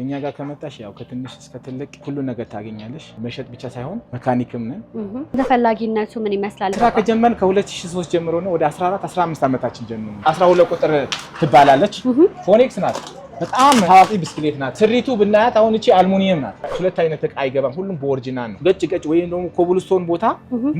እኛ ጋር ከመጣሽ ያው ከትንሽ እስከ ትልቅ ሁሉ ነገር ታገኛለሽ። መሸጥ ብቻ ሳይሆን መካኒክም ነን። ተፈላጊነቱ ምን ይመስላል? ስራ ከጀመርን ከ2003 ጀምሮ ነው። ወደ 14 15 ዓመታችን ጀምሮ 12 ቁጥር ትባላለች። ፎኔክስ ናት። በጣም ታዋቂ ብስክሌት ናት። ስሪቱ ብናያት አሁን እቺ አልሙኒየም ናት። ሁለት አይነት እቃ አይገባም። ሁሉም በኦሪጂናል ነው። ገጭ ወይም ደግሞ ኮብልስቶን ቦታ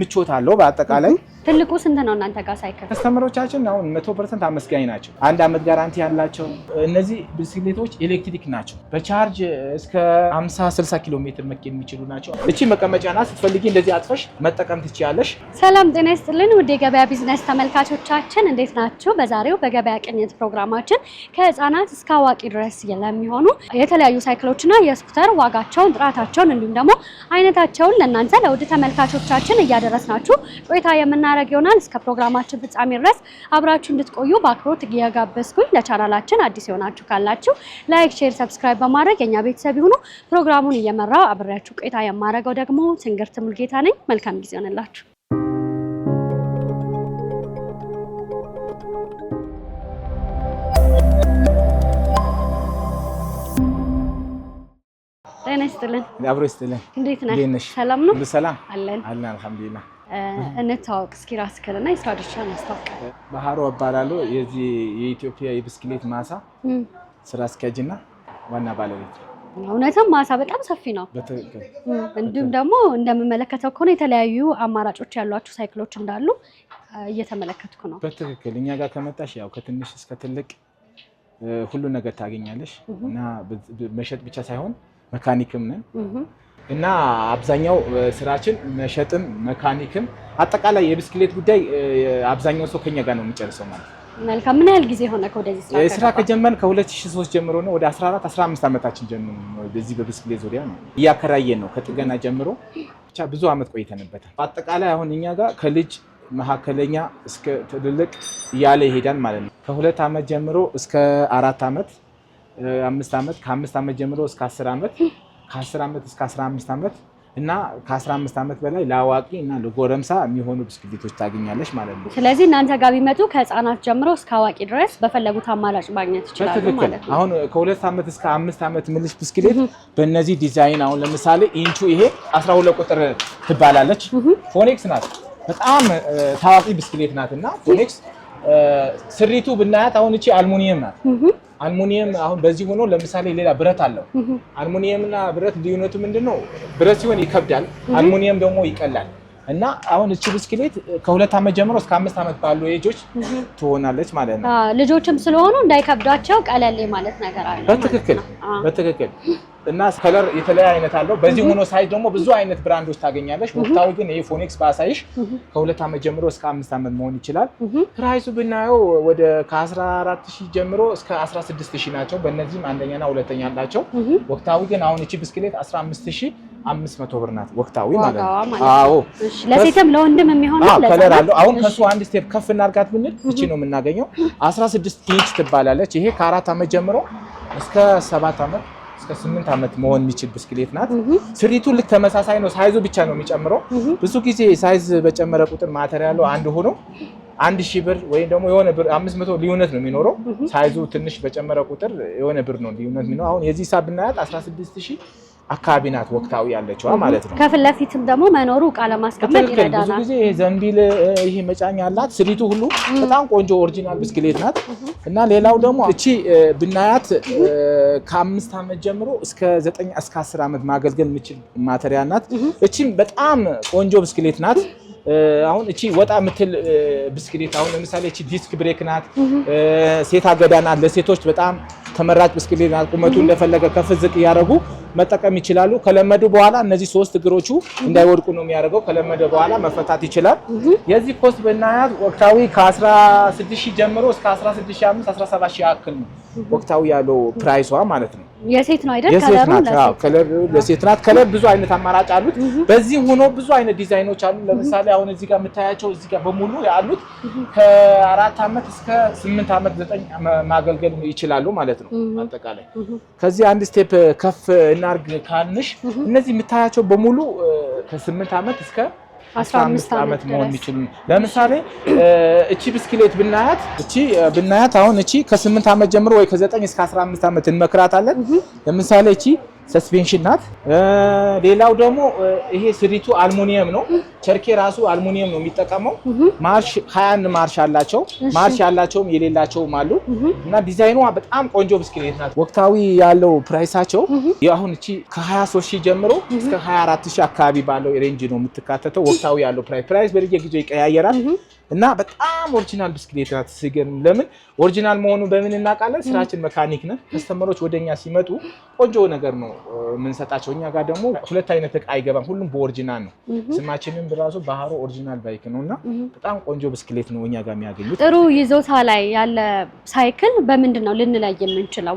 ምቾት አለው። በአጠቃላይ ትልቁ ስንት ነው እናንተ ጋር ሳይከል? ከስተመሮቻችን አሁን 100% አመስጋኝ ናቸው። 1 አመት ጋራንቲ ያላቸው እነዚህ ብስክሌቶች ኤሌክትሪክ ናቸው። በቻርጅ እስከ 50 60 ኪሎ ሜትር መኪን የሚችሉ ናቸው። እቺ መቀመጫ ናት። ስትፈልጊ እንደዚህ አጥፈሽ መጠቀም ትችያለሽ። ሰላም ጤና ይስጥልን ውድ የገበያ ቢዝነስ ተመልካቾቻችን እንዴት ናችሁ? በዛሬው በገበያ ቅኝት ፕሮግራማችን ከህፃናት እስከ አዋቂ ድረስ የሚሆኑ የተለያዩ ሳይክሎችና የስኩተር ዋጋቸውን፣ ጥራታቸውን እንዲሁም ደግሞ አይነታቸውን ለእናንተ ለውድ ተመልካቾቻችን እያደረስናችሁ ቆይታ የምናደርግ ይሆናል። እስከ ፕሮግራማችን ፍጻሜ ድረስ አብራችሁ እንድትቆዩ በአክብሮት እየጋበዝኩኝ ለቻናላችን አዲስ የሆናችሁ ካላችሁ ላይክ፣ ሼር፣ ሰብስክራይብ በማድረግ የኛ ቤተሰብ ይሁኑ። ፕሮግራሙን እየመራው አብሬያችሁ ቆይታ የማደርገው ደግሞ ትንግርት ሙልጌታ ነኝ። መልካም ጊዜ ይሆንላችሁ። ጤና ይስጥልን። አብሮ ይስጥልን። እንዴት ነህ? ሰላም ነው? ሰላም አለን አልሐምዱሊላህ። እንታወቅ እስኪ ራስህንና የስራ ድርሻህን አስታውቅ። ባህሩ እባላለሁ። የዚህ የኢትዮጵያ የብስክሌት ማሳ ስራ አስኪያጅና ዋና ባለቤት። እውነትም ማሳ በጣም ሰፊ ነው። በትክክል። እንዲሁም ደግሞ እንደምመለከተው ከሆነ የተለያዩ አማራጮች ያሏችሁ ሳይክሎች እንዳሉ እየተመለከትኩ ነው። በትክክል። እኛ ጋር ከመጣሽ ያው ከትንሽ እስከ ትልቅ ሁሉ ነገር ታገኛለሽ እና መሸጥ ብቻ ሳይሆን መካኒክም ነን እና አብዛኛው ስራችን መሸጥም መካኒክም አጠቃላይ የብስክሌት ጉዳይ አብዛኛው ሰው ከኛ ጋር ነው የሚጨርሰው ማለት ነው። መልካም። ምን ያህል ጊዜ ሆነ ከወደዚህ ስራ ከጀመርን ከ2003 ጀምሮ ነው። ወደ 14 15 ዓመታችን ጀምሮ ነው በዚህ በብስክሌት ዙሪያ ነው እያከራየን ነው። ከጥገና ጀምሮ ብቻ ብዙ አመት ቆይተንበታል። አጠቃላይ አሁን እኛ ጋር ከልጅ መካከለኛ እስከ ትልቅ እያለ ይሄዳል ማለት ነው። ከ2 አመት ጀምሮ እስከ 4 አመት 5 አመት ከ5 አመት ጀምሮ እስከ 10 አመት ከ10 አመት እስከ 15 አመት እና ከ15 አመት በላይ ለአዋቂ እና ለጎረምሳ የሚሆኑ ብስክሌቶች ታገኛለሽ ማለት ነው። ስለዚህ እናንተ ጋር ቢመጡ ከህፃናት ጀምሮ እስከ አዋቂ ድረስ በፈለጉት አማራጭ ማግኘት ይችላሉ ማለት ነው። አሁን ከ2 አመት እስከ 5 አመት ምልሽ ብስክሌት በእነዚህ ዲዛይን አሁን ለምሳሌ ኢንቹ ይሄ 12 ቁጥር ትባላለች። ፎኔክስ ናት። በጣም ታዋቂ ብስክሌት ናትና ፎኔክስ ስሪቱ ብናያት አሁን እቺ አልሙኒየም ናት። አልሙኒየም አሁን በዚህ ሆኖ ለምሳሌ ሌላ ብረት አለው። አልሙኒየምና ብረት ልዩነቱ ምንድነው? ብረት ሲሆን ይከብዳል፣ አልሙኒየም ደግሞ ይቀላል። እና አሁን እቺ ብስክሌት ከ2 አመት ጀምሮ እስከ 5 አመት ባሉ ኤጆች ትሆናለች ማለት ነው። ልጆችም ስለሆኑ እንዳይከብዳቸው ቀለል ማለት ነገር አለ። በትክክል እና ከለር የተለያየ አይነት አለው። በዚህ ሆኖ ሳይዝ ደግሞ ብዙ አይነት ብራንዶች ታገኛለሽ። ወቅታዊ ግን ይሄ ፎኔክስ ባሳይሽ ከ2 አመት ጀምሮ እስከ 5 አመት መሆን ይችላል። ፕራይሱ ብናየው ወደ ከ14000 ጀምሮ እስከ 16000 ናቸው። በእነዚህም አንደኛና ሁለተኛ አላቸው። ወቅታዊ ግን አሁን እቺ ብስክሌት 15500 ብር ናት ወቅታዊ ማለት ነው። አዎ እሺ። ለሴትም ለወንድም የሚሆነው ከለር አለው። አሁን ከሱ አንድ ስቴፕ ከፍ እናርጋት ብንል እቺ ነው የምናገኘው። 16 ኢንች ትባላለች። ይሄ ከ4 አመት ጀምሮ እስከ 7 አመት እስከ 8 አመት መሆን የሚችል ብስክሌት ናት። ስሪቱ ልክ ተመሳሳይ ነው። ሳይዙ ብቻ ነው የሚጨምረው። ብዙ ጊዜ ሳይዝ በጨመረ ቁጥር ማቴሪያሉ አንድ ሆኖ 1000 ብር ወይም ደግሞ የሆነ ብር 500 ልዩነት ነው የሚኖረው። ሳይዙ ትንሽ በጨመረ ቁጥር የሆነ ብር ነው ልዩነት የሚኖረው። አሁን የዚህ ሂሳብ ብናያት 16000 አካባቢ ናት ወቅታዊ ያለችዋ ማለት ነው። ከፊት ለፊትም ደግሞ መኖሩ ዕቃ ለማስቀመጥ ይረዳናል። ብዙ ጊዜ ይሄ ዘንቢል ይሄ መጫኛ አላት። ስሪቱ ሁሉ በጣም ቆንጆ ኦሪጂናል ብስክሌት ናት። እና ሌላው ደግሞ እቺ ብናያት ከ5 አመት ጀምሮ እስከ 9 እስከ 10 አመት ማገልገል የሚችል ማቴሪያል ናት። እቺም በጣም ቆንጆ ብስክሌት ናት። አሁን እቺ ወጣ ምትል ብስክሌት አሁን ለምሳሌ እቺ ዲስክ ብሬክ ናት። ሴት አገዳ ናት። ለሴቶች በጣም ተመራጭ ብስክሌት ናት። ቁመቱ እንደፈለገ ከፍ ዝቅ ያደረጉ መጠቀም ይችላሉ። ከለመዱ በኋላ እነዚህ 3 እግሮቹ እንዳይወድቁ ነው የሚያደርገው። ከለመደ በኋላ መፈታት ይችላል። የዚህ ኮስት ብናያት ወቅታዊ ከ16000 ጀምሮ እስከ 16500 17000 ያክል ነው ወቅታዊ ያለው ፕራይሷ ማለት ነው። የሴት ነው አይደል? ከለር ለሴት ናት። ከለር ብዙ አይነት አማራጭ አሉት። በዚህ ሆኖ ብዙ አይነት ዲዛይኖች አሉ። ለምሳሌ አሁን እዚህ ጋር የምታያቸው እዚህ ጋር በሙሉ ያሉት ከ4 አመት እስከ 8 አመት 9 ማገልገል ይችላሉ ማለት ነው። አጠቃላይ ከዚህ አንድ ስቴፕ ከፍ እናርግ ካልንሽ እነዚህ የምታያቸው በሙሉ ከ8 አመት እስከ 15 ዓመት መሆን የሚችሉ ለምሳሌ እቺ ብስክሌት ብናያት አሁን እቺ ከ8 ዓመት ጀምሮ ወይ ከ9 እስከ 15 ዓመት እንመክራታለን። ለምሳሌ እቺ ሰስፔንሽን ናት። ሌላው ደግሞ ይሄ ስሪቱ አልሙኒየም ነው። ቸርኬ ራሱ አልሙኒየም ነው የሚጠቀመው። ማርሽ 21 ማርሽ አላቸው። ማርሽ ያላቸውም የሌላቸውም አሉ እና ዲዛይኗ በጣም ቆንጆ ብስክሌት ናት። ወቅታዊ ያለው ፕራይሳቸው አሁን እቺ ከ23000 ጀምሮ እስከ 24000 አካባቢ ባለው ሬንጅ ነው የምትካተተው። ወቅታዊ ያለው ፕራይስ በየጊዜው ይቀያየራል እና በጣም ኦሪጂናል ብስክሌት ናት። ለምን ኦሪጂናል መሆኑን በምን እናውቃለን? ስራችን መካኒክ ነን። ከስተመሮች ወደኛ ሲመጡ ቆንጆ ነገር ነው የምንሰጣቸው። እኛ ጋር ደግሞ ሁለት አይነት እቃ አይገባም፣ ሁሉም በኦሪጂናል ነው። ስማችንም ራሱ ባህሩ ኦሪጂናል ባይክ ነውና በጣም ቆንጆ ብስክሌት ነው እኛ ጋር የሚያገኙት። ጥሩ ይዞታ ላይ ያለ ሳይክል በምንድን ነው ልንለይ የምንችለው?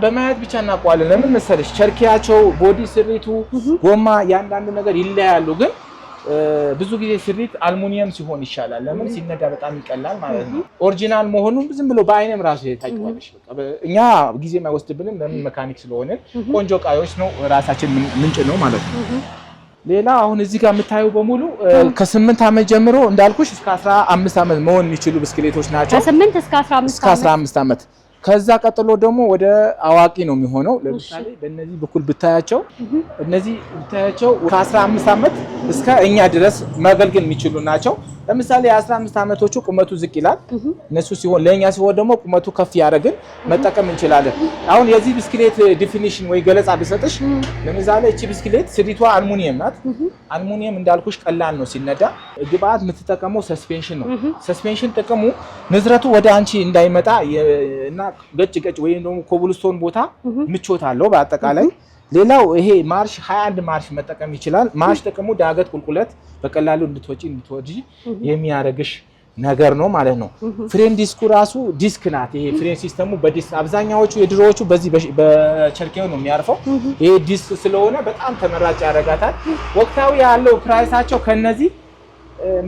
በማየት ብቻ እናውቀዋለን። ለምን መሰለሽ? ቸርኪያቸው፣ ቦዲ ስሪቱ፣ ጎማ ያንዳንዱ ነገር ይለያሉ። ግን ብዙ ጊዜ ስሪት አልሙኒየም ሲሆን ይሻላል። ለምን ሲነዳ በጣም ይቀላል ማለት ነው። ኦሪጂናል መሆኑን ዝም ብሎ በአይንም ራሱ ታውቂዋለሽ። እኛ ጊዜ የማይወስድብንም ለምን መካኒክ ስለሆነ ቆንጆ ቃዮች ነው ራሳችን ምንጭ ነው ማለት ነው። ሌላ አሁን እዚህ ጋር የምታዩ በሙሉ ከ8 ዓመት ጀምሮ እንዳልኩሽ እስከ 15 ዓመት መሆን የሚችሉ ብስክሌቶች ናቸው። ከ8 እስከ 15 ዓመት ከዛ ቀጥሎ ደግሞ ወደ አዋቂ ነው የሚሆነው። ለምሳሌ በእነዚህ በኩል ብታያቸው ከ15 ዓመት እስከ እኛ ድረስ ማገልገል የሚችሉ ናቸው። ለምሳሌ የ15 ዓመቶቹ ቁመቱ ዝቅ ይላል። እነሱ ሲሆን ለኛ ሲሆን ደግሞ ቁመቱ ከፍ ያደርግን መጠቀም እንችላለን። አሁን የዚህ ብስክሌት ዲፊኒሽን ወይ ገለጻ ብሰጥሽ ለምሳሌ እቺ ብስክሌት ስሪቷ አልሙኒየም ናት። አልሙኒየም እንዳልኩሽ ቀላል ነው ሲነዳ። ግብአት የምትጠቀመው ሰስፔንሽን ነው። ሰስፔንሽን ጥቅሙ ንዝረቱ ወደ አንቺ እንዳይመጣ እና ገጭ ወይም ደግሞ ኮብልስቶን ቦታ ምቾት አለው በአጠቃላይ። ሌላው ይሄ ማርሽ 21 ማርሽ መጠቀም ይችላል። ማርሽ ጥቅሙ ዳገት ቁልቁለት በቀላሉ እንድትወጪ የሚያደርግሽ ነገር ነው ማለት ነው። ፍሬን ዲስኩ ራሱ ዲስክ ናት። ይሄ ፍሬን ሲስተሙ በዲስክ አብዛኛዎቹ የድሮዎቹ በዚህ በቸርኬው ነው የሚያርፈው። ይሄ ዲስክ ስለሆነ በጣም ተመራጭ ያደርጋታል። ወቅታዊ ያለው ፕራይሳቸው ከነዚህ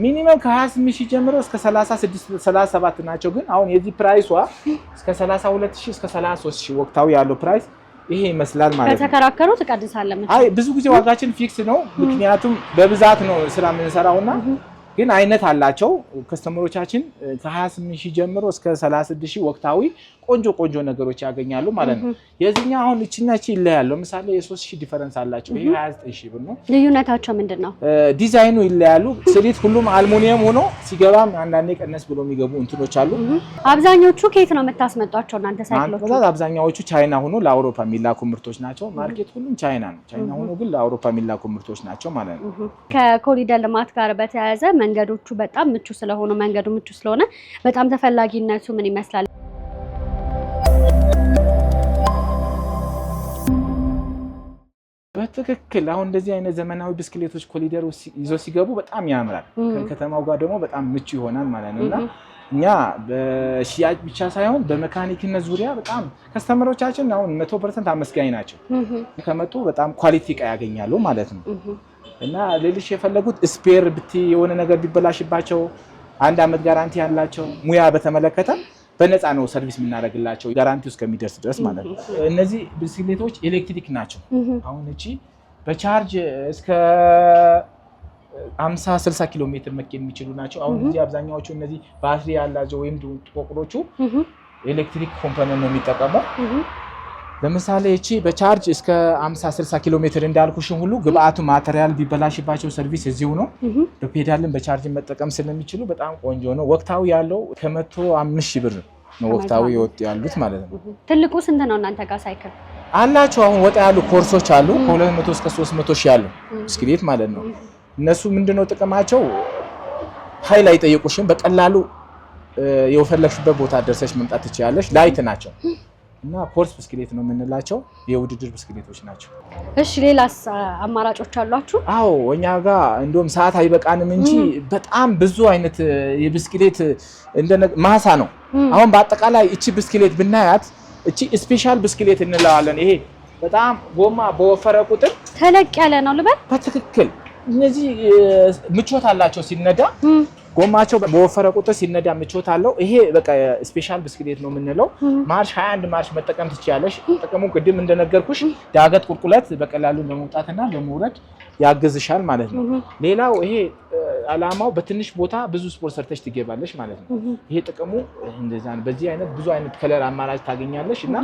ሚኒመም ከ28000 ጀምሮ እስከ 37 ናቸው። ግን አሁን የዚህ ፕራይሷ እስከ 32000 እስከ 33000 ወቅታዊ ያለው ፕራይስ ይሄ ይመስላል ማለት ነው። ከተከራከሩ ትቀድሳለህ? አይ ብዙ ጊዜ ዋጋችን ፊክስ ነው፣ ምክንያቱም በብዛት ነው ስራ የምንሰራውና ግን አይነት አላቸው። ከስተመሮቻችን ከ28000 ጀምሮ እስከ 36000 ወቅታዊ ቆንጆ ነገሮች ያገኛሉ ማለት ነው። የዚህኛው አሁን እቺና እቺ ይለያሉ። ለምሳሌ የ3000 ዲፈረንስ አላቸው። ይሄ 29000 ብር ነው። ልዩነታቸው ምንድነው? ዲዛይኑ ይለያሉ። ስሪት ሁሉም አልሙኒየም ሆኖ ሲገባም አንዳንዴ ቀነስ ብሎ የሚገቡ እንትኖች አሉ። አብዛኞቹ ከየት ነው የምታስመጧቸው እናንተ ሳይክሎቹ? አብዛኛዎቹ ቻይና ሆኖ ለአውሮፓ የሚላኩ ምርቶች ናቸው። ማርኬት ሁሉም ቻይና ነው። ቻይና ሆኖ ግን ለአውሮፓ የሚላኩ ምርቶች ናቸው ማለት ነው። ከኮሪደር ልማት ጋር በተያያዘ መንገዶቹ በጣም ምቹ ስለሆነ በጣም ተፈላጊነቱ ምን ይመስላል? በትክክል አሁን እንደዚህ አይነት ዘመናዊ ብስክሌቶች ኮሪደር ይዞ ሲገቡ በጣም ያምራል። ከከተማው ጋር ደግሞ በጣም ምቹ ይሆናል ማለት ነውና እኛ በሽያጭ ብቻ ሳይሆን በመካኒክነት ዙሪያ በጣም ከስተመሮቻችን አሁን 100% አመስጋኝ ናቸው። ከመጡ በጣም ኳሊቲ እቃ ያገኛሉ ማለት ነው። እና ሌሎች የፈለጉት ስፔር ብቲ የሆነ ነገር ቢበላሽባቸው 1 ዓመት ጋራንቲ ያላቸው ሙያ በተመለከተ በነፃ ነው ሰርቪስ የምናደርግላቸው ጋራንቲው እስከሚደርስ ድረስ ማለት ነው። እነዚህ ብስክሌቶች ኤሌክትሪክ ናቸው። አሁን እቺ በቻርጅ እስከ 50-60 ኪሎ ሜትር መኪን የሚችሉ ናቸው። አሁን እዚህ አብዛኛዎቹ እነዚህ ባትሪ ያላቸው ወይም ጥቁሮቹ ኤሌክትሪክ ኮምፖነንት ነው የሚጠቀመው። ለምሳሌ እቺ በቻርጅ እስከ 50-60 ኪሎ ሜትር እንዳልኩሽም ሁሉ ግብአቱ ማቴሪያል ቢበላሽባቸው ሰርቪስ እዚሁ ነው። በፔዳልን በቻርጅ መጠቀም ስለሚችሉ በጣም ቆንጆ ነው። ወቅታዊ ያለው ከ105,000 ብር ነው ወቅታዊ ያሉት ማለት ነው። ትልቁ ስንት ነው እናንተ ጋር ሳይክል አላቸው? አሁን ወጣ ያሉ ኮርሶች አሉ ከ200 እስከ 300 ሺህ ያለው ብስክሌት ማለት ነው። እነሱ ምንድነው ጥቅማቸው? ኃይል አይጠይቁሽም። በቀላሉ የፈለግሽበት ቦታ ደርሰሽ መምጣት ትችያለሽ። ላይት ናቸው እና ኮርስ ብስክሌት ነው የምንላቸው። የውድድር ብስክሌቶች ናቸው። እሺ ሌላስ አማራጮች አሏችሁ? አዎ እኛ ጋር እንደውም ሰዓት አይበቃንም እንጂ በጣም ብዙ አይነት የብስክሌት ማሳ ነው። አሁን በአጠቃላይ እቺ ብስክሌት ብናያት እቺ ስፔሻል ብስክሌት እንለዋለን። ይሄ በጣም ጎማ በወፈረ ቁጥር ተለቅ ያለ ነው ልበል? በትክክል እነዚህ ምቾት አላቸው ሲነዳ። ጎማቸው በወፈረ ቁጥር ሲነዳ ምቾት አለው። ይሄ በቃ ስፔሻል ብስክሌት ነው የምንለው። ማርሽ 21 ማርሽ መጠቀም ትችያለሽ። ጥቅሙ ቅድም እንደነገርኩሽ ዳገት ቁልቁለት በቀላሉ ለመውጣትና ለመውረድ ያግዝሻል ማለት ነው። ሌላው ይሄ አላማው በትንሽ ቦታ ብዙ ስፖርት ሰርተሽ ትገባለሽ ማለት ነው። ይሄ ጥቅሙ እንደዛ ነው። በዚህ አይነት ብዙ አይነት ከለር አማራጭ ታገኛለሽ እና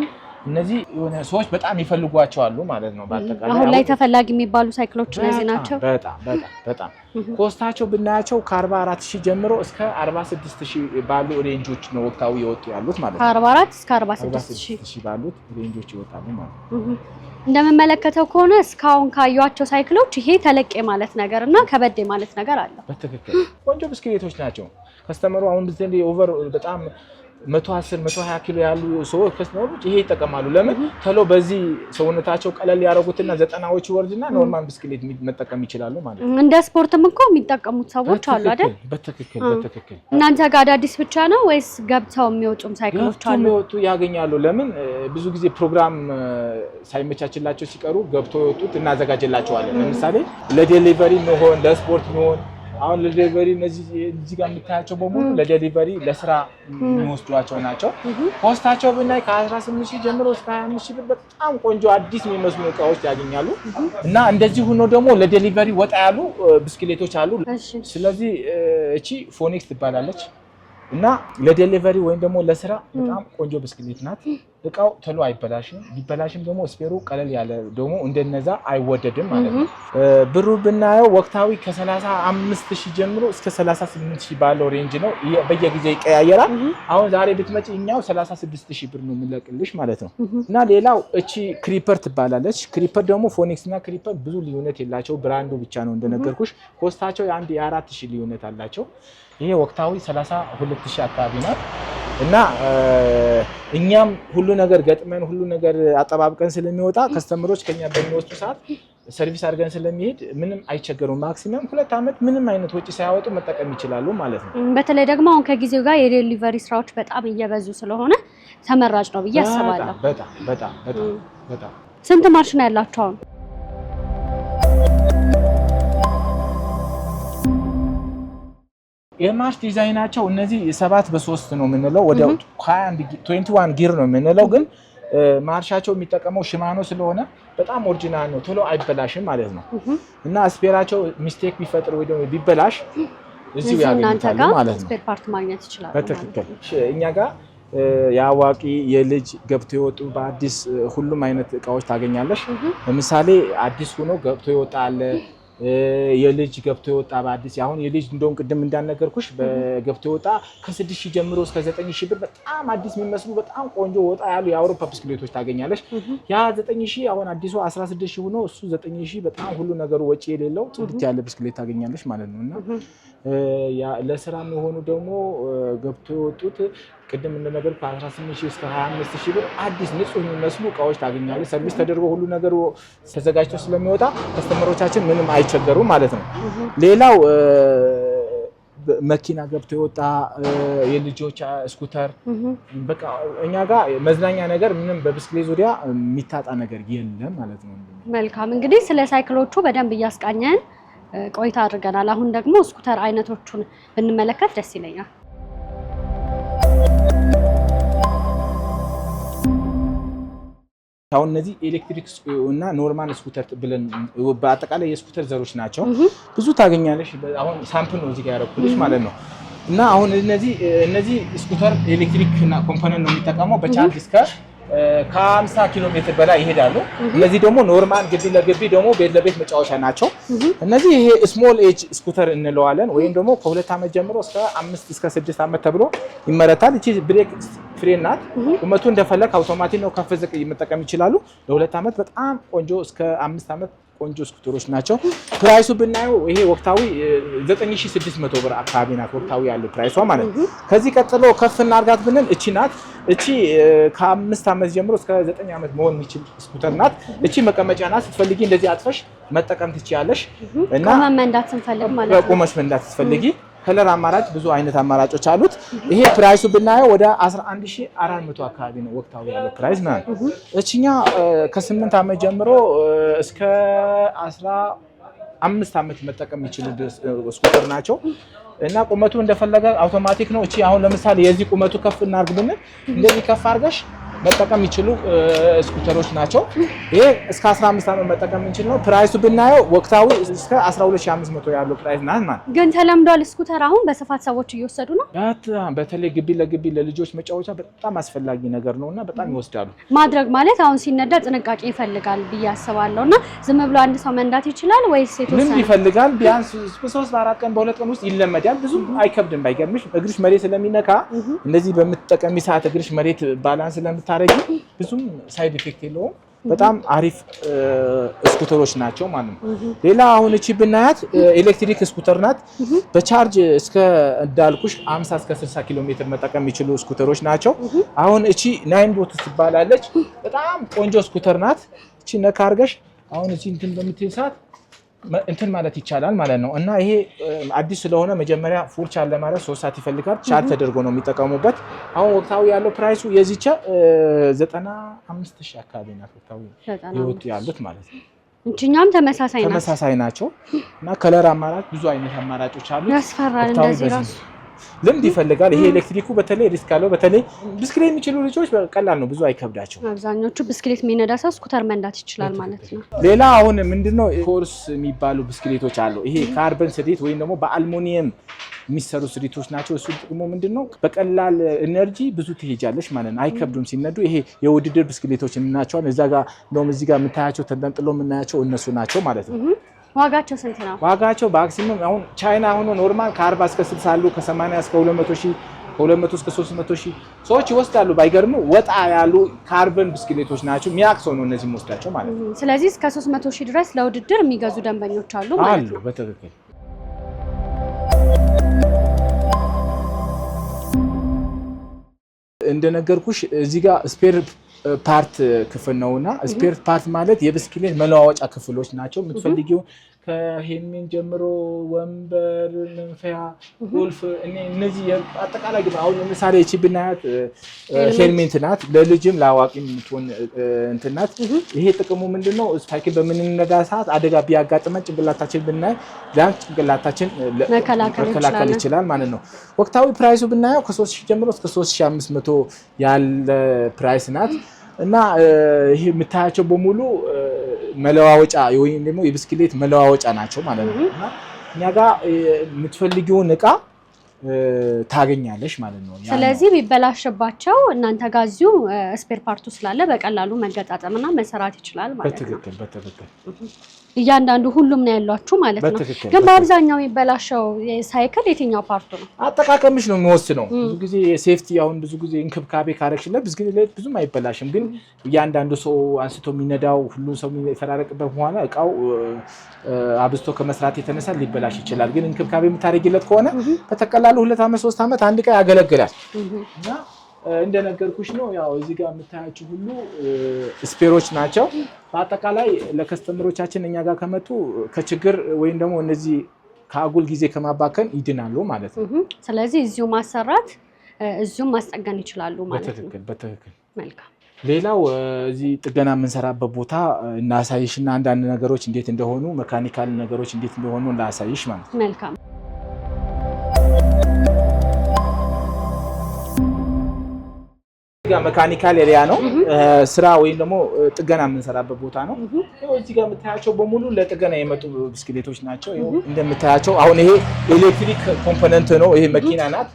እነዚህ የሆነ ሰዎች በጣም ይፈልጓቸዋል ማለት ነው። በአጠቃላይ አሁን ላይ ተፈላጊ የሚባሉ ሳይክሎች እነዚህ ናቸው። በጣም ኮስታቸው ብናያቸው ከ44000 ጀምሮ እስከ 46000 ባሉ ሬንጆች ነው ወቅታዊ የወጡ ያሉት ማለት ነው። ከ44 እስከ 46000 ባሉት ሬንጆች ይወጣሉ ማለት ነው። እንደምመለከተው ከሆነ እስካሁን ካዩዋቸው ሳይክሎች ይሄ ተለቅ ማለት ነገር እና ከበድ ማለት ነገር አለው። በትክክል ቆንጆ ብስክሌቶች ናቸው። ከስተመሩ አሁን በዘንድ ኦቨር በጣም 110 120 ኪሎ ያሉ ሰዎች ከስተመሮች ይሄ ይጠቀማሉ። ለምን ተሎ በዚህ ሰውነታቸው ቀለል ያደረጉትና 90ዎች ወርድና ኖርማል ብስክሌት መጠቀም ይችላሉ ማለት ነው። እንደ ስፖርትም እኮ የሚጠቀሙት ሰዎች አሉ አይደል? በትክክል እናንተ ጋር አዳዲስ ብቻ ነው ወይስ ገብተው የሚወጡም ሳይክሎች አሉ? የሚወጡ ያገኛሉ። ለምን ብዙ ጊዜ ፕሮግራም ሳይመቻችላቸው ሲቀሩ ገብተው የወጡት እናዘጋጅላቸዋለን። ለምሳሌ ለዴሊቨሪ መሆን ለስፖርት መሆን አሁን ለዴሊቨሪ እነዚህ እዚህ ጋር የምታያቸው በሙሉ ለዴሊቨሪ ለስራ የሚወስዷቸው ናቸው። ኮስታቸው ብናይ ከ18000 ጀምሮ እስከ 25000 ብር በጣም ቆንጆ አዲስ የሚመስሉ እቃዎች ያገኛሉ እና እንደዚህ ሆኖ ደግሞ ለዴሊቨሪ ወጣ ያሉ ብስክሌቶች አሉ። ስለዚህ እቺ ፎኒክስ ትባላለች እና ለዴሊቨሪ ወይም ደግሞ ለስራ በጣም ቆንጆ ብስክሌት ናት። እቃው ተሎ አይበላሽም። ቢበላሽም ደግሞ ስፔሩ ቀለል ያለ ደግሞ እንደነዛ አይወደድም ማለት ነው። ብሩ ብናየው ወቅታዊ ከ35000 ጀምሮ እስከ 38000 ባለው ሬንጅ ነው። በየጊዜው ይቀያየራል። አሁን ዛሬ ብትመጪ እኛው 36000 ብር ነው የምንለቅልሽ ማለት ነው። እና ሌላው እቺ ክሪፐር ትባላለች። ክሪፐር ደግሞ ፎኒክስ እና ክሪፐር ብዙ ልዩነት የላቸው፣ ብራንዱ ብቻ ነው እንደነገርኩሽ። ኮስታቸው የ4000 ልዩነት አላቸው። ይሄ ወቅታዊ 32000 አካባቢ ናት እና እኛም ሁሉ ነገር ገጥመን ሁሉ ነገር አጠባብቀን ስለሚወጣ ከስተመሮች ከኛ በሚወስዱ ሰዓት ሰርቪስ አድርገን ስለሚሄድ ምንም አይቸገሩም። ማክሲመም 2 ዓመት ምንም አይነት ወጪ ሳያወጡ መጠቀም ይችላሉ ማለት ነው። በተለይ ደግሞ አሁን ከጊዜው ጋር የዴሊቨሪ ስራዎች በጣም እየበዙ ስለሆነ ተመራጭ ነው ብዬ አስባለሁ። በጣም ስንት ማርሽ ነው ያላችሁ አሁን? የማርሽ ዲዛይናቸው እነዚህ 7x3 ነው የምንለው፣ ወደ 21 ጊር ነው የምንለው። ግን ማርሻቸው የሚጠቀመው ሽማኖ ስለሆነ በጣም ኦሪጂናል ነው፣ ቶሎ አይበላሽም ማለት ነው። እና ስፔራቸው ሚስቴክ ቢፈጥር ወይ ደግሞ ቢበላሽ እዚሁ ያገኙታሉ ማለት ነው። ስፔር ፓርት ማግኘት ይችላሉ። በትክክል እኛ ጋር የአዋቂ የልጅ ገብቶ የወጡ በአዲስ ሁሉም አይነት እቃዎች ታገኛለሽ። ለምሳሌ አዲስ ሆኖ ገብቶ ይወጣ አለ፣ የልጅ ገብቶ ይወጣ በአዲስ። አሁን የልጅ እንደውም ቅድም እንዳነገርኩሽ በገብቶ ይወጣ ከ6000 ጀምሮ እስከ 9000 ብር በጣም አዲስ የሚመስሉ በጣም ቆንጆ ወጣ ያሉ የአውሮፓ ብስክሌቶች ታገኛለሽ። ያ 9000 አሁን አዲሱ 16000 ሆኖ እሱ 9000 በጣም ሁሉ ነገሩ ወጪ የሌለው ጽድት ያለ ብስክሌት ታገኛለሽ ማለት ነው። እና ለስራም የሆኑ ደግሞ ገብቶ የወጡት ቅድም እንደነገር ከ18000 እስከ 25000 ብር አዲስ ንጹህ የሚመስሉ እቃዎች ታገኛለሽ። ሰርቪስ ተደርጎ ሁሉ ነገሩ ተዘጋጅቶ ስለሚወጣ ከስተመሮቻችን ምንም አይቸገሩም ማለት ነው። ሌላው መኪና ገብቶ የወጣ የልጆች ስኩተር በቃ እኛ ጋር መዝናኛ ነገር ምንም በብስክሌት ዙሪያ የሚታጣ ነገር የለም ማለት ነው። መልካም እንግዲህ ስለ ሳይክሎቹ በደንብ እያስቃኘን ቆይታ አድርገናል። አሁን ደግሞ ስኩተር አይነቶቹን ብንመለከት ደስ ይለኛል። አሁን እነዚህ ኤሌክትሪክ እና ኖርማል ስኩተር ብለን በአጠቃላይ የስኩተር ዘሮች ናቸው። ብዙ ታገኛለሽ። አሁን ሳምፕል ነው እዚህ ጋር ያደረኩልሽ ማለት ነው። እና አሁን እነዚህ ስኩተር ኤሌክትሪክ እና ኮምፖነንት ነው የሚጠቀመው። በቻርጅ እስከ ከ50 ኪሎ ሜትር በላይ ይሄዳሉ። እነዚህ ደግሞ ኖርማል ግቢ ለግቢ ደግሞ ቤት ለቤት መጫወቻ ናቸው። እነዚህ ይሄ ስሞል ኤጅ ስኩተር እንለዋለን ወይም ደግሞ ከ2 ዓመት ጀምሮ እስከ 5 እስከ 6 ዓመት ተብሎ ይመረታል። እቺ ብሬክ ፍሬን ናት። ቁመቱ እንደፈለክ አውቶማቲክ ነው፣ ከፍ ዝቅ መጠቀም ይችላሉ። ለ2 ዓመት በጣም ቆንጆ እስከ 5 ዓመት ቆንጆ ስኩተሮች ናቸው። ፕራይሱ ብናየው ይሄ ወቅታዊ 9600 ብር አካባቢ ናት ወቅታዊ ያለው ፕራይሷ ማለት ነው። ከዚህ ቀጥሎ ከፍ እናርጋት ብንል እቺ ናት። እቺ ከ5 ዓመት ጀምሮ እስከ 9 ዓመት መሆን የሚችል ስኩተር ናት። እቺ መቀመጫ ናት። ስትፈልጊ እንደዚህ አጥፈሽ መጠቀም ትችያለሽ። እና መንዳት ስንፈልግ ማለት ነው ቆመሽ መንዳት ስትፈልጊ ከለር አማራጭ ብዙ አይነት አማራጮች አሉት። ይሄ ፕራይሱ ብናየው ወደ 11400 አካባቢ ነው ወቅታዊ ያለው ፕራይስ ማለት ነው። እቺኛ ከ8 ዓመት ጀምሮ እስከ 15 ዓመት መጠቀም የሚችሉ ስኩተር ናቸው። እና ቁመቱ እንደፈለገ አውቶማቲክ ነው። እቺ አሁን ለምሳሌ የዚህ ቁመቱ ከፍ እናርግ ብንል እንደዚህ ከፍ አድርገሽ መጠቀም ይችላሉ ስኩተሮች ናቸው። ይሄ እስከ 15 ዓመት መጠቀም እንችል ነው። ፕራይሱ ብናየው ወቅታዊ እስከ 12500 ያለው ፕራይስ ናት ማለት። ግን ተለምዷል ስኩተር አሁን በስፋት ሰዎች እየወሰዱ ነው። በተለይ ግቢ ለግቢ ለልጆች መጫወቻ በጣም አስፈላጊ ነገር ነውና በጣም ይወስዳሉ። ማድረግ ማለት አሁን ሲነዳ ጥንቃቄ ይፈልጋል ብዬ አስባለሁና ዝም ብሎ አንድ ሰው መንዳት ይችላል ወይስ የተወሰነ ምን ይፈልጋል? ቢያንስ በ3 በ4 ቀን በ2 ቀን ውስጥ ይለመዳል። ብዙ አይከብድም። ባይገርምሽ እግርሽ መሬት ስለሚነካ እንደዚህ በምትጠቀሚ ሰዓት እግርሽ መሬት ባላንስ ስለምታረጊ ብዙም ሳይድ ኢፌክት የለውም። በጣም አሪፍ ስኩተሮች ናቸው ማለት ነው። ሌላ አሁን እቺ ብናያት ኤሌክትሪክ ስኩተር ናት። በቻርጅ እስከ እንዳልኩሽ 50 እስከ 60 ኪሎ ሜትር መጠቀም የሚችሉ ስኩተሮች ናቸው። አሁን እቺ 9 ቦት ትባላለች። በጣም ቆንጆ ስኩተር ናት። እቺ ነካ አድርገሽ አሁን እቺ እንትን በምትል ሰዓት እንትን ማለት ይቻላል ማለት ነው። እና ይሄ አዲስ ስለሆነ መጀመሪያ ፉል ቻርጅ ለማድረግ 3 ሰዓት ይፈልጋል። ቻርጅ ተደርጎ ነው የሚጠቀሙበት። አሁን ወቅታዊ ያለው ፕራይሱ የዚቻ 95000 አካባቢ ናት። ወቅታዊ ይወጡ ያሉት ማለት ነው። እንቺኛም ተመሳሳይ ናቸው። እና ከለር አማራጭ ብዙ አይነት አማራጮች አሉ። ያስፈራል እንደዚህ ራሱ ልምድ ይፈልጋል። ይሄ ኤሌክትሪኩ በተለይ ሪስክ አለው። በተለይ ብስክሌት የሚችሉ ልጆች ቀላል ነው፣ ብዙ አይከብዳቸው። አብዛኞቹ ብስክሌት የሚነዳ ሰው ስኩተር መንዳት ይችላል ማለት ነው። ሌላ አሁን ምንድነው ኮርስ የሚባሉ ብስክሌቶች አሉ። ይሄ ካርበን ስሪት ወይም ደግሞ በአልሙኒየም የሚሰሩ ስሪቶች ናቸው። እሱ ጥቅሙ ምንድነው? በቀላል ኢነርጂ ብዙ ትሄጃለሽ ማለት ነው። አይከብዱም ሲነዱ። ይሄ የውድድር ብስክሌቶች እናቸዋለን። እዛ ጋር እንደውም እዚህ ጋር የምታያቸው ተንጠልጥሎ የምናያቸው እነሱ ናቸው ማለት ነው። ዋጋቸው ስንት ነው? ዋጋቸው ማክሲመም አሁን ቻይና ሆኖ ኖርማል ከ40 እስከ 60 አሉ፣ ከ80 እስከ 200 ሺህ፣ ከ200 እስከ 300 ሺህ ሰዎች ይወስዳሉ። ባይገርሙ ወጣ ያሉ ካርበን ብስክሌቶች ናቸው። የሚያክሰው ነው እነዚህ ወስዳቸው ማለት ነው። ስለዚህ እስከ 300 ሺህ ድረስ ለውድድር የሚገዙ ደንበኞች አሉ ማለት ነው። በትክክል እንደነገርኩሽ እዚህ ጋር ስፔር ፓርት ክፍል ነውና ስፔር ፓርት ማለት የብስክሌት መለዋወጫ ክፍሎች ናቸው። የምትፈልጊው ከሄልሜን ጀምሮ ወንበር፣ መንፈያ፣ ቁልፍ እነዚህ አጠቃላይ ግን አሁን ለምሳሌ እቺ ብናያት ሄልሜት ናት። ለልጅም ለአዋቂም የምትሆን እንትን ናት። ይሄ ጥቅሙ ምንድነው? ሳይክል በምንነዳ ሰዓት አደጋ ቢያጋጥመን ጭንቅላታችን ብናይ ቢያንስ ጭንቅላታችን መከላከል ይችላል ማለት ነው። ወቅታዊ ፕራይሱ ብናየው ከ3000 ጀምሮ እስከ 3500 ያለ ፕራይስ ናት። እና ይሄ የምታያቸው በሙሉ መለዋወጫ ወይም ደግሞ የብስክሌት መለዋወጫ ናቸው ማለት ነው። እና እኛ ጋር የምትፈልጊውን እቃ ታገኛለሽ ማለት ነው። ስለዚህ ቢበላሽባቸው እናንተ ጋር እዚሁ ስፔር ፓርቱ ስላለ በቀላሉ መገጣጠምና መሰራት ይችላል ማለት ነው። በትክክል እያንዳንዱ ሁሉም ነው ያሏችሁ ማለት ነው። ግን በአብዛኛው የሚበላሸው ሳይክል የትኛው ፓርቱ ነው? አጠቃቀምሽ ነው የሚወስነው። ብዙ ጊዜ ሴፍቲ አሁን ብዙ ጊዜ እንክብካቤ ካረግሽለት ብስክሌት ብዙም አይበላሽም። ግን እያንዳንዱ ሰው አንስቶ የሚነዳው ሁሉ ሰው የሚፈራረቅበት በኋላ እቃው አብዝቶ ከመስራት የተነሳ ሊበላሽ ይችላል። ግን እንክብካቤ የምታደርጊለት ከሆነ በተቀላሉ 2 ዓመት 3 ዓመት አንድ ቀን ያገለግላል። እና እንደነገርኩሽ ነው ያው እዚህ ጋር የምታያችሁ ሁሉ ስፔሮች ናቸው። በአጠቃላይ ለከስተመሮቻችን እኛ ጋር ከመጡ ከችግር ወይም ደግሞ እነዚህ ከአጉል ጊዜ ከማባከን ይድናሉ ማለት ነው። ስለዚህ እዚሁ ማሰራት እዚሁ ማስጠገን ይችላሉ ማለት ነው። በትክክል መልካም። ሌላው እዚህ ጥገና የምንሰራበት ቦታ እናሳይሽና አንዳንድ ነገሮች እንዴት እንደሆኑ መካኒካል ነገሮች እንዴት እንደሆኑ እናሳይሽ ማለት ነው። መልካም። መካኒካል ኤሪያ ነው። ስራ ወይም ደግሞ ጥገና የምንሰራበት ቦታ ነው። እዚህ ጋር የምታያቸው በሙሉ ለጥገና የመጡ ብስክሌቶች ናቸው። እንደምታያቸው አሁን ይሄ ኤሌክትሪክ ኮምፖነንት ነው። ይሄ መኪና ናት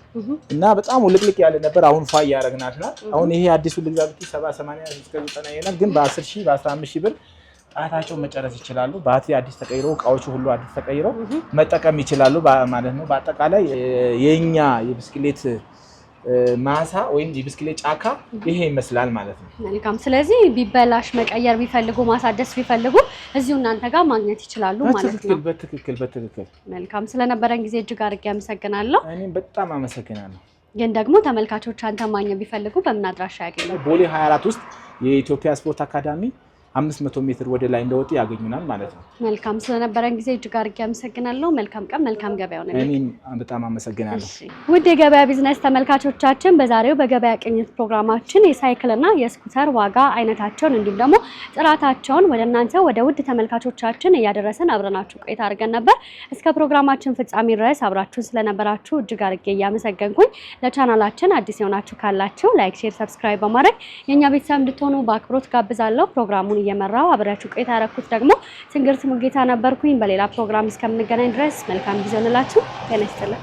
እና በጣም ውልቅልቅ ያለ ነበር። አሁን ፋይ ያደረግናት ናት። አሁን ይሄ አዲሱ ልግዛት 70 80 እስከ 90 ይሄናል። ግን በ10 ሺህ በ15 ሺህ ብር ጣታቸው መጨረስ ይችላሉ። ባትሪ አዲስ ተቀይሮ እቃዎቹ ሁሉ አዲስ ተቀይረው መጠቀም ይችላሉ ማለት ነው። በአጠቃላይ የኛ የብስክሌት ማሳ ወይም የብስክሌት ጫካ ይሄ ይመስላል ማለት ነው። መልካም። ስለዚህ ቢበላሽ መቀየር ቢፈልጉ ማሳደስ ቢፈልጉ እዚሁ እናንተ ጋር ማግኘት ይችላሉ ማለት ነው። በትክክል። መልካም። ስለነበረን ጊዜ እጅግ አድርጌ አመሰግናለሁ። እኔም በጣም አመሰግናለሁ። ግን ደግሞ ተመልካቾች አንተ ማግኘት ቢፈልጉ በምን አድራሻ ያገኛሉ? ቦሌ 24 ውስጥ የኢትዮጵያ ስፖርት አካዳሚ 500 ሜትር ወደ ላይ እንደወጡ ያገኙናል ማለት ነው። መልካም ስለነበረን ጊዜ እጅግ አድርጌ አመሰግናለሁ። መልካም ቀን መልካም ገበያው ነው። እኔም በጣም አመሰግናለሁ። ውድ የገበያ ቢዝነስ ተመልካቾቻችን በዛሬው በገበያ ቅኝት ፕሮግራማችን የሳይክልና የስኩተር ዋጋ አይነታቸውን እንዲሁም ደግሞ ጥራታቸውን ወደ እናንተ ወደ ውድ ተመልካቾቻችን እያደረሰን አብረናችሁ ቆይታ አድርገን ነበር። እስከ ፕሮግራማችን ፍጻሜ ድረስ አብራችሁን ስለነበራችሁ እጅግ አድርጌ እያመሰገንኩኝ ለቻናላችን አዲስ የሆናችሁ ካላችሁ ላይክ፣ ሼር፣ ሰብስክራይብ በማድረግ የኛ ቤተሰብ እንድትሆኑ በአክብሮት ጋብዛለሁ። ፕሮግራሙን እየመራው አብራችሁ ቆይታ ያደረኩት ደግሞ ትንግርት ሙልጌታ ነበርኩኝ። በሌላ ፕሮግራም እስከምንገናኝ ድረስ መልካም ጊዜ ሆነላችሁ። ጤና ይስጥልኝ።